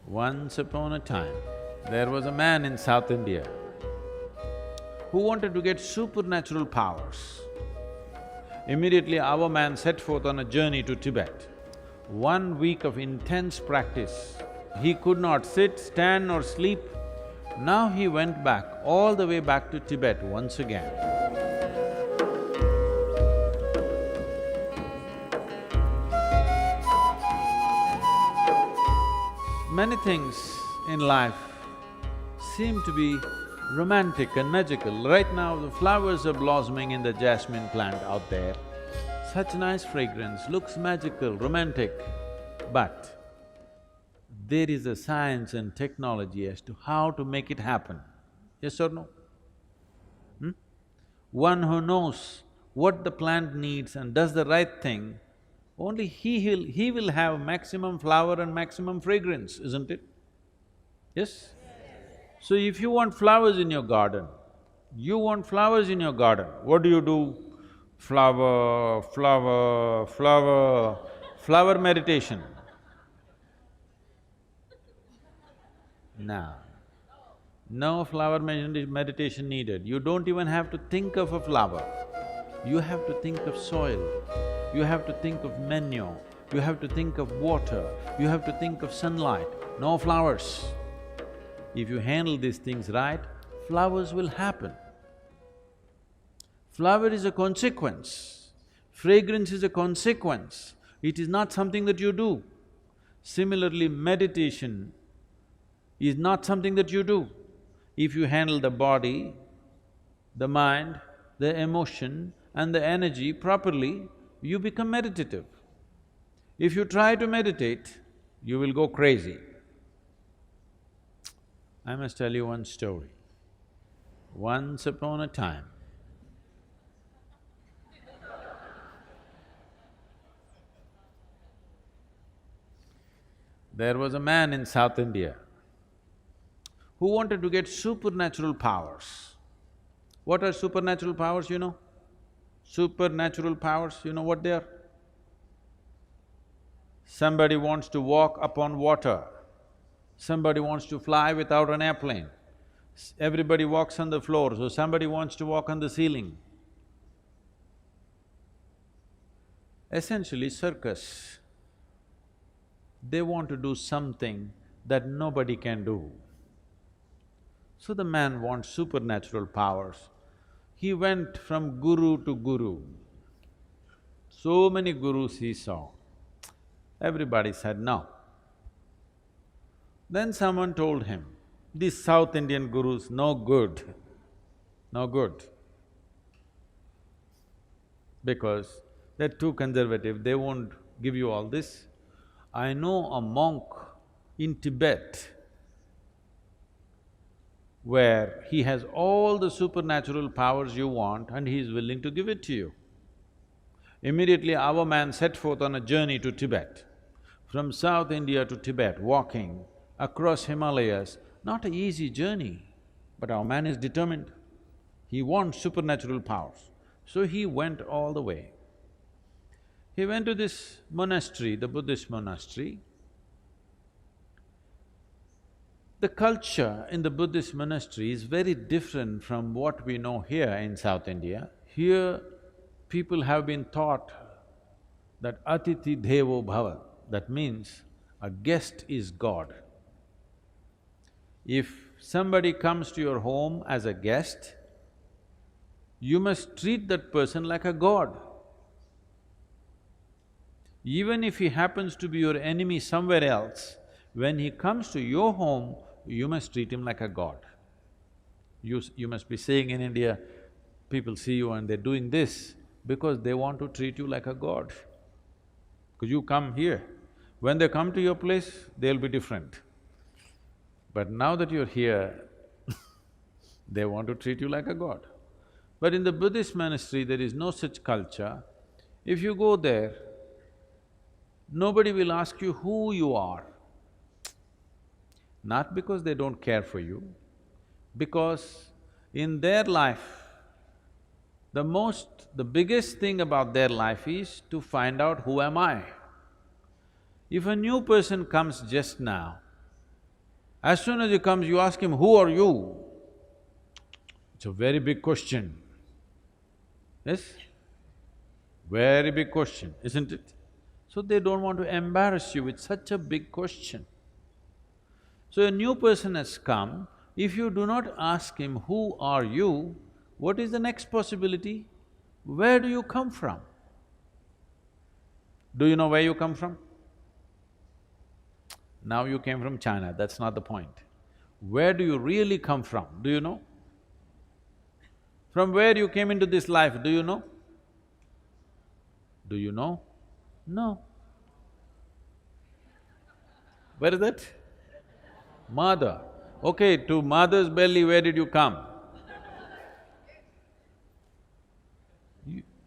Once upon a time, there was a man in South India who wanted to get supernatural powers. Immediately, our man set forth on a journey to Tibet. 1 week of intense practice. He could not sit, stand or sleep. Now he went back, all the way back to Tibet once again. Many things in life seem to be romantic and magical. Right now, the flowers are blossoming in the jasmine plant out there. Such nice fragrance, looks magical, romantic. But there is a science and technology as to how to make it happen. Yes or no? One who knows what the plant needs and does the right thing, only he will have maximum flower and maximum fragrance, isn't it? Yes? So if you want flowers in your garden, what do? Flower, flower, flower, flower meditation. No, no flower meditation needed. You don't even have to think of a flower. You have to think of soil, you have to think of manure, you have to think of water, you have to think of sunlight, no flowers. If you handle these things right, flowers will happen. Flower is a consequence, fragrance is a consequence, it is not something that you do. Similarly, meditation is not something that you do. If you handle the body, the mind, the emotion and the energy properly, you become meditative. If you try to meditate, you will go crazy. I must tell you one story. Once upon a time, there was a man in South India who wanted to get supernatural powers. What are supernatural powers, you know? Supernatural powers, you know what they are? Somebody wants to walk upon water, somebody wants to fly without an airplane, everybody walks on the floor, so somebody wants to walk on the ceiling. Essentially, circus, they want to do something that nobody can do. So the man wants supernatural powers. He went from guru to guru. So many gurus he saw. Everybody said no. Then someone told him, these South Indian gurus, no good, no good. Because they're too conservative, they won't give you all this. I know a monk in Tibet where he has all the supernatural powers you want and he is willing to give it to you. Immediately our man set forth on a journey to Tibet. From South India to Tibet, walking across Himalayas, not an easy journey, but our man is determined. He wants supernatural powers. So he went all the way. He went to this monastery, the Buddhist monastery. The culture in the Buddhist monastery is very different from what we know here in South India. Here, people have been taught that Atiti Devo Bhava, that means a guest is God. If somebody comes to your home as a guest, you must treat that person like a god. Even if he happens to be your enemy somewhere else, when he comes to your home, you must treat him like a god. You must be saying in India, people see you and they're doing this because they want to treat you like a god. Because you come here, when they come to your place, they'll be different. But now that you're here, they want to treat you like a god. But in the Buddhist monastery, there is no such culture. If you go there, nobody will ask you who you are. Not because they don't care for you, because in their life, the biggest thing about their life is to find out who am I. If a new person comes just now, As soon as he comes, you ask him, who are you? It's a very big question. Yes? Very big question, isn't it? So they don't want to embarrass you with such a big question. So a new person has come, if you do not ask him, who are you, what is the next possibility? Where do you come from? Do you know where you come from? Now you came from China, that's not the point. Where do you really come from, do you know? From where you came into this life, do you know? Do you know? No. Where is that? Mother. Okay, to mother's belly, where did you come?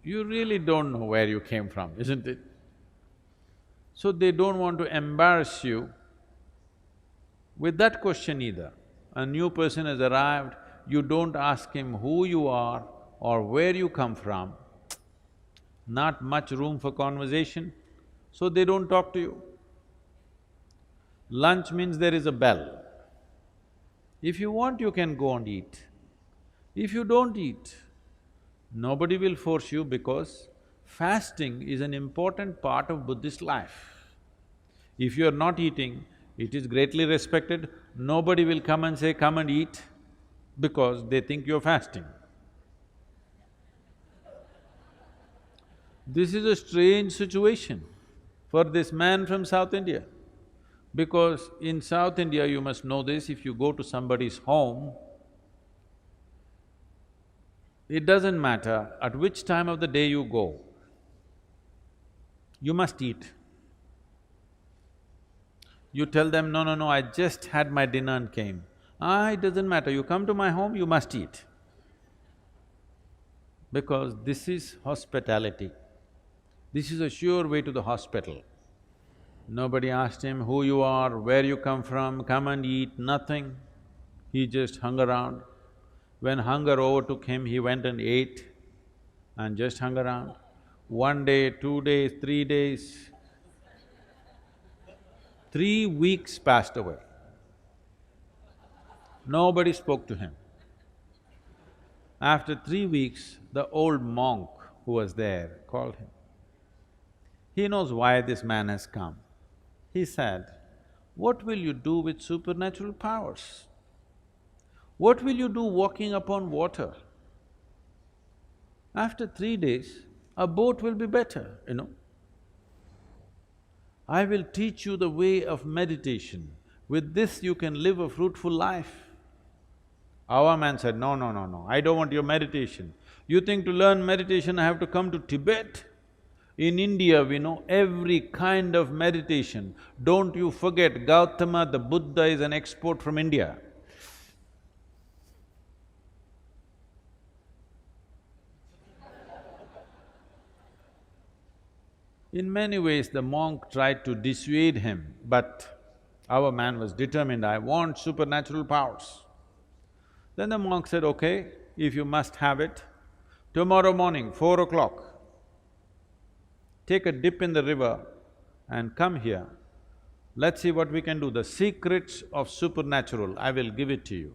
You really don't know where you came from, isn't it? So they don't want to embarrass you with that question either. A new person has arrived, you don't ask him who you are or where you come from, not much room for conversation, so they don't talk to you. Lunch means there is a bell. If you want, you can go and eat. If you don't eat, nobody will force you because fasting is an important part of Buddhist life. If you are not eating, it is greatly respected, nobody will come and say, come and eat, because they think you're fasting. This is a strange situation for this man from South India. Because in South India, you must know this, if you go to somebody's home, it doesn't matter at which time of the day you go, you must eat. You tell them, no, no, no, I just had my dinner and came. It doesn't matter, you come to my home, you must eat. Because this is hospitality. This is a sure way to the hospital. Nobody asked him who you are, where you come and eat, nothing. He just hung around. When hunger overtook him, he went and ate and just hung around. 1 day, 2 days, 3 days, 3 weeks passed away. Nobody spoke to him. After 3 weeks, the old monk who was there called him. He knows why this man has come. He said, what will you do with supernatural powers? What will you do walking upon water? After 3 days, a boat will be better, you know. I will teach you the way of meditation. With this you can live a fruitful life. Our man said, no, no, no, no, I don't want your meditation. You think to learn meditation I have to come to Tibet? In India, we know every kind of meditation. Don't you forget, Gautama, the Buddha is an export from India. In many ways, the monk tried to dissuade him, but our man was determined, I want supernatural powers. Then the monk said, okay, if you must have it, tomorrow morning, 4 o'clock, take a dip in the river and come here. Let's see what we can do. The secrets of supernatural, I will give it to you.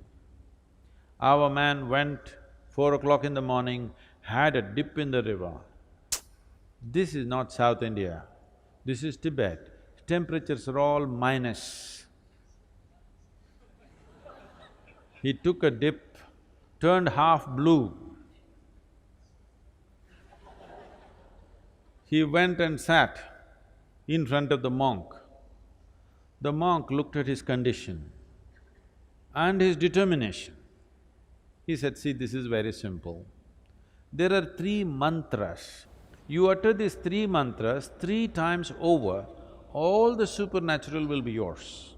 Our man went 4 o'clock in the morning, had a dip in the river. This is not South India, this is Tibet. Temperatures are all minus. He took a dip, turned half blue. He went and sat in front of the monk. The monk looked at his condition and his determination. He said, see, this is very simple. There are 3 mantras. You utter these 3 mantras 3 times over, all the supernatural will be yours.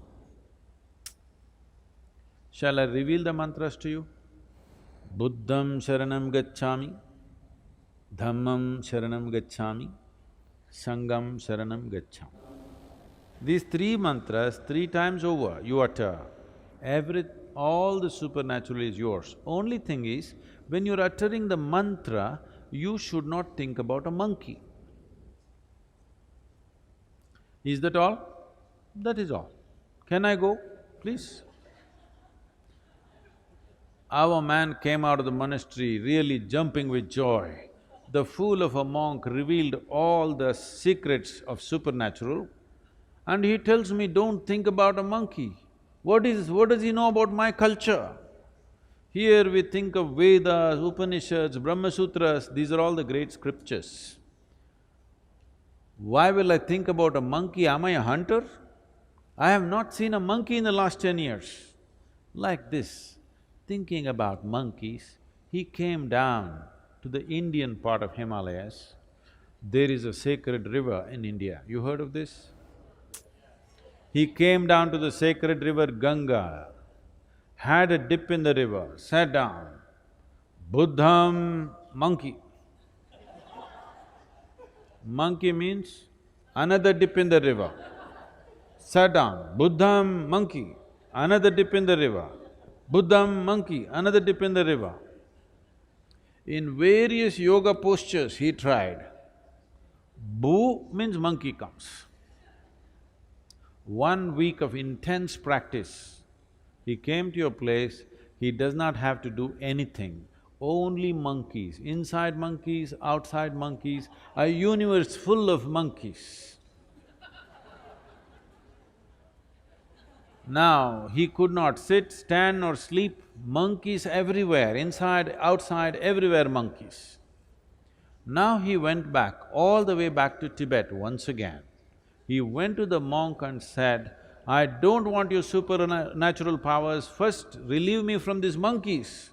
Shall I reveal the mantras to you? Buddham sharanam gacchami, Dhammam sharanam gacchami, Sangham sharanam gacchami. These 3 mantras 3 times over you utter, all the supernatural is yours. Only thing is, when you're uttering the mantra, you should not think about a monkey. Is that all? That is all. Can I go, please? Our man came out of the monastery really jumping with joy. The fool of a monk revealed all the secrets of supernatural, and he tells me, don't think about a monkey. What does he know about my culture? Here we think of Vedas, Upanishads, Brahma Sutras, these are all the great scriptures. Why will I think about a monkey? Am I a hunter? I have not seen a monkey in the last 10 years. Like this, thinking about monkeys, he came down to the Indian part of Himalayas. There is a sacred river in India. You heard of this? He came down to the sacred river Ganga, had a dip in the river, sat down. Buddham, monkey. Monkey means another dip in the river. Sat down, Buddham, monkey, another dip in the river. Buddham, monkey, another dip in the river. In various yoga postures he tried. Bu means monkey comes. 1 week of intense practice, he came to your place, he does not have to do anything, only monkeys, inside monkeys, outside monkeys, a universe full of monkeys. Now, he could not sit, stand or sleep, monkeys everywhere, inside, outside, everywhere monkeys. Now he went back, all the way back to Tibet once again. He went to the monk and said, I don't want your supernatural powers, first relieve me from these monkeys.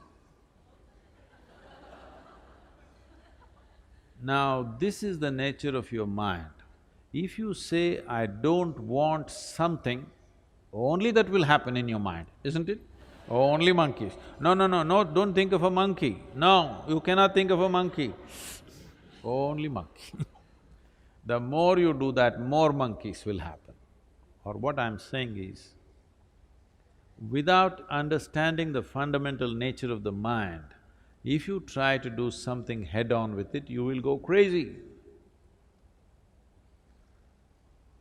Now, this is the nature of your mind. If you say, I don't want something, only that will happen in your mind, isn't it? Only monkeys. No, no, no, no, don't think of a monkey. No, you cannot think of a monkey. Only monkey. The more you do that, more monkeys will happen. Or what I'm saying is, without understanding the fundamental nature of the mind, if you try to do something head-on with it, you will go crazy.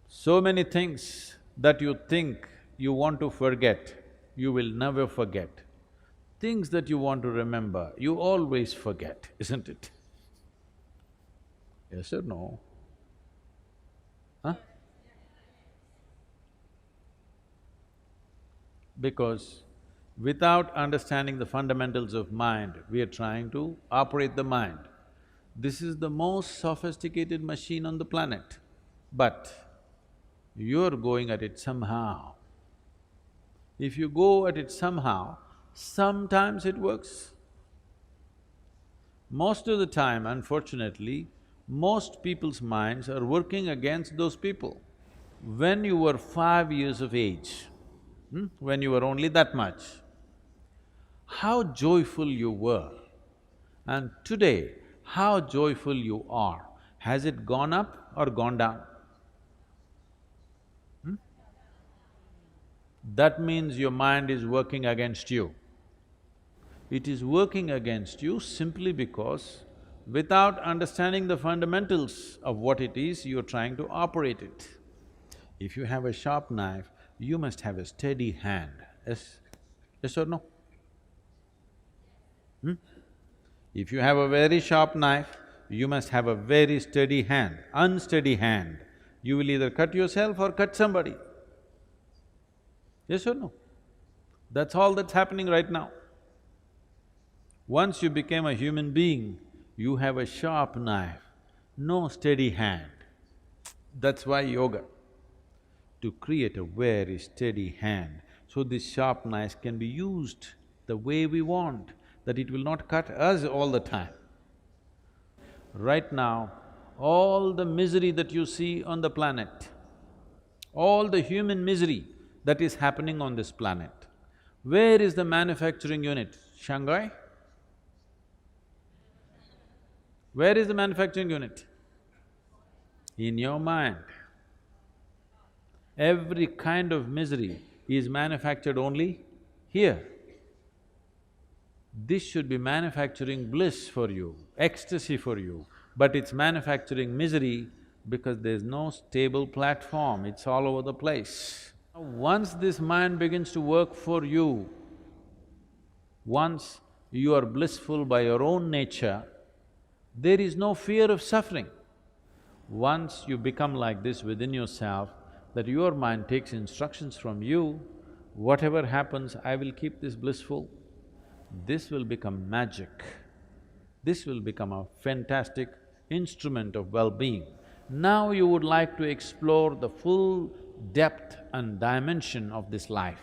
So many things that you think you want to forget, you will never forget. Things that you want to remember, you always forget, isn't it? Yes or no? Huh? Because without understanding the fundamentals of mind, we are trying to operate the mind. This is the most sophisticated machine on the planet, but you're going at it somehow. If you go at it somehow, sometimes it works. Most of the time, unfortunately, most people's minds are working against those people. When you were 5 years of age, when you were only that much, how joyful you were, and today, how joyful you are. Has it gone up or gone down? That means your mind is working against you. It is working against you simply because without understanding the fundamentals of what it is, you're trying to operate it. If you have a sharp knife, you must have a steady hand, yes? Yes or no? If you have a very sharp knife, you must have a very steady hand. Unsteady hand, you will either cut yourself or cut somebody. Yes or no? That's all that's happening right now. Once you became a human being, you have a sharp knife, no steady hand. That's why yoga, to create a very steady hand, so this sharp knife can be used the way we want, that it will not cut us all the time. Right now, all the misery that you see on the planet, all the human misery that is happening on this planet, where is the manufacturing unit? Shanghai? Where is the manufacturing unit? In your mind. Every kind of misery is manufactured only here. This should be manufacturing bliss for you, ecstasy for you, but it's manufacturing misery because there's no stable platform, it's all over the place. Once this mind begins to work for you, Once you are blissful by your own nature, there is no fear of suffering. Once you become like this within yourself, that your mind takes instructions from you, whatever happens, I will keep this blissful, this will become magic. This will become a fantastic instrument of well-being. Now you would like to explore the full depth and dimension of this life.